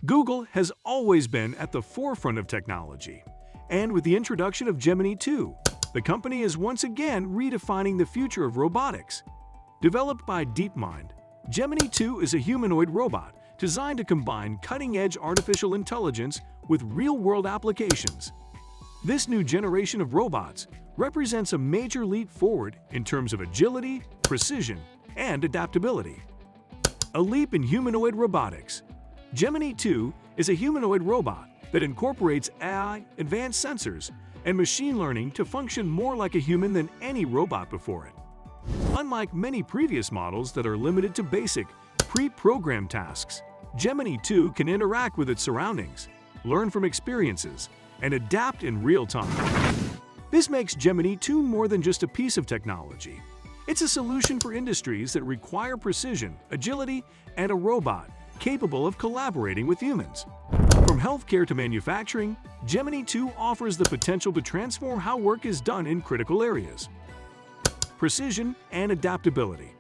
Google has always been at the forefront of technology, and with the introduction of Gemini 2, the company is once again redefining the future of robotics. Developed by DeepMind, Gemini 2 is a humanoid robot designed to combine cutting-edge artificial intelligence with real-world applications. This new generation of robots represents a major leap forward in terms of agility, precision, and adaptability. A leap in humanoid robotics. Gemini 2 is a humanoid robot that incorporates AI, advanced sensors, and machine learning to function more like a human than any robot before it. Unlike many previous models that are limited to basic, pre-programmed tasks, Gemini 2 can interact with its surroundings, learn from experiences, and adapt in real time. This makes Gemini 2 more than just a piece of technology. It's a solution for industries that require precision, agility, and a robot capable of collaborating with humans. From healthcare to manufacturing, Gemini 2 offers the potential to transform how work is done in critical areas. Precision and adaptability.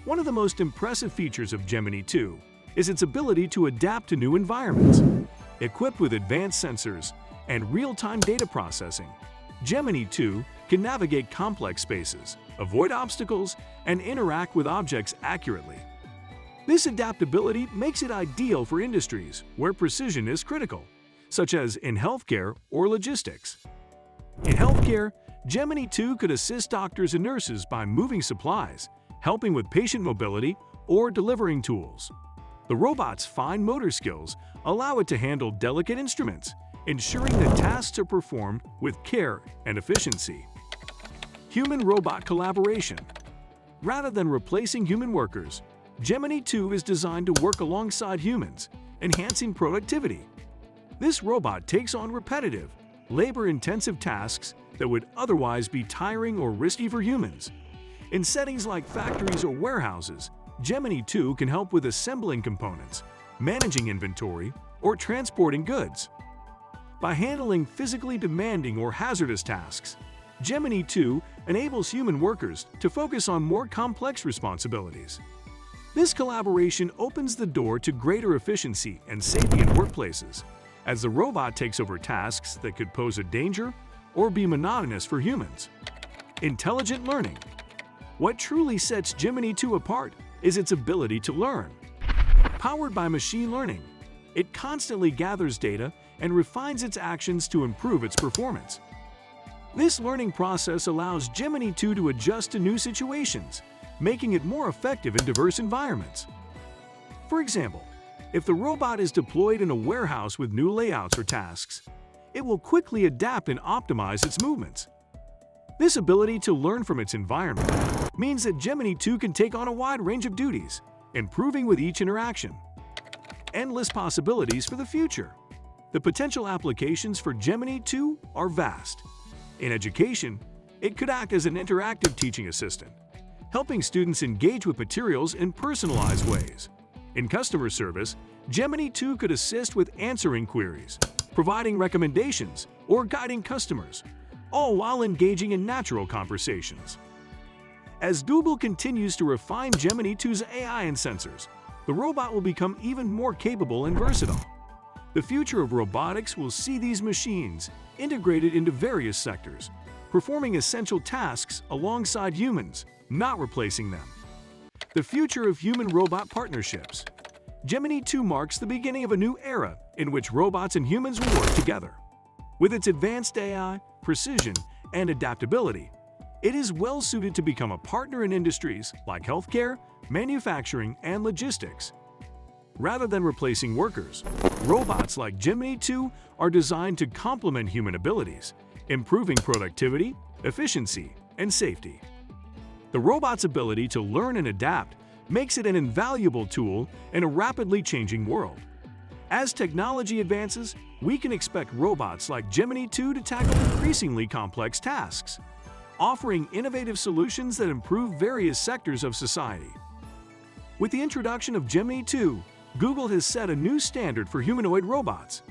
One of the most impressive features of Gemini 2 is its ability to adapt to new environments. Equipped with advanced sensors and real-time data processing, Gemini 2 can navigate complex spaces, avoid obstacles, and interact with objects accurately. This adaptability makes it ideal for industries where precision is critical, such as in healthcare or logistics. In healthcare, Gemini 2 could assist doctors and nurses by moving supplies, helping with patient mobility, or delivering tools. The robot's fine motor skills allow it to handle delicate instruments, ensuring that tasks are performed with care and efficiency. Human-robot collaboration. Rather than replacing human workers, Gemini 2 is designed to work alongside humans, enhancing productivity. This robot takes on repetitive, labor-intensive tasks that would otherwise be tiring or risky for humans. In settings like factories or warehouses, Gemini 2 can help with assembling components, managing inventory, or transporting goods. By handling physically demanding or hazardous tasks, Gemini 2 enables human workers to focus on more complex responsibilities. This collaboration opens the door to greater efficiency and safety in workplaces, as the robot takes over tasks that could pose a danger or be monotonous for humans. Intelligent learning. What truly sets Gemini 2 apart is its ability to learn. Powered by machine learning, it constantly gathers data and refines its actions to improve its performance. This learning process allows Gemini 2 to adjust to new situations, making it more effective in diverse environments. For example, if the robot is deployed in a warehouse with new layouts or tasks, it will quickly adapt and optimize its movements. This ability to learn from its environment means that Gemini 2 can take on a wide range of duties, improving with each interaction. Endless possibilities for the future. The potential applications for Gemini 2 are vast. In education, it could act as an interactive teaching assistant, helping students engage with materials in personalized ways. In customer service, Gemini 2 could assist with answering queries, providing recommendations, or guiding customers, all while engaging in natural conversations. As Google continues to refine Gemini 2's AI and sensors, the robot will become even more capable and versatile. The future of robotics will see these machines integrated into various sectors, performing essential tasks alongside humans, not replacing them. The future of human-robot partnerships. Gemini 2 marks the beginning of a new era in which robots and humans will work together. With its advanced AI, precision, and adaptability, it is well-suited to become a partner in industries like healthcare, manufacturing, and logistics. Rather than replacing workers, robots like Gemini 2 are designed to complement human abilities, improving productivity, efficiency, and safety. The robot's ability to learn and adapt makes it an invaluable tool in a rapidly changing world. As technology advances, we can expect robots like Gemini 2 to tackle increasingly complex tasks, offering innovative solutions that improve various sectors of society. With the introduction of Gemini 2, Google has set a new standard for humanoid robots.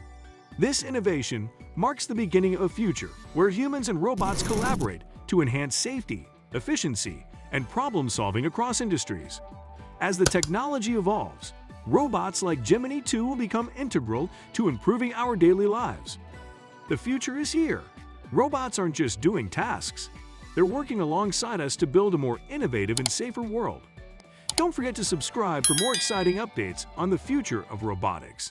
This innovation marks the beginning of a future where humans and robots collaborate to enhance safety, efficiency, and problem-solving across industries. As the technology evolves, robots like Gemini 2 will become integral to improving our daily lives. The future is here. Robots aren't just doing tasks. They're working alongside us to build a more innovative and safer world. Don't forget to subscribe for more exciting updates on the future of robotics.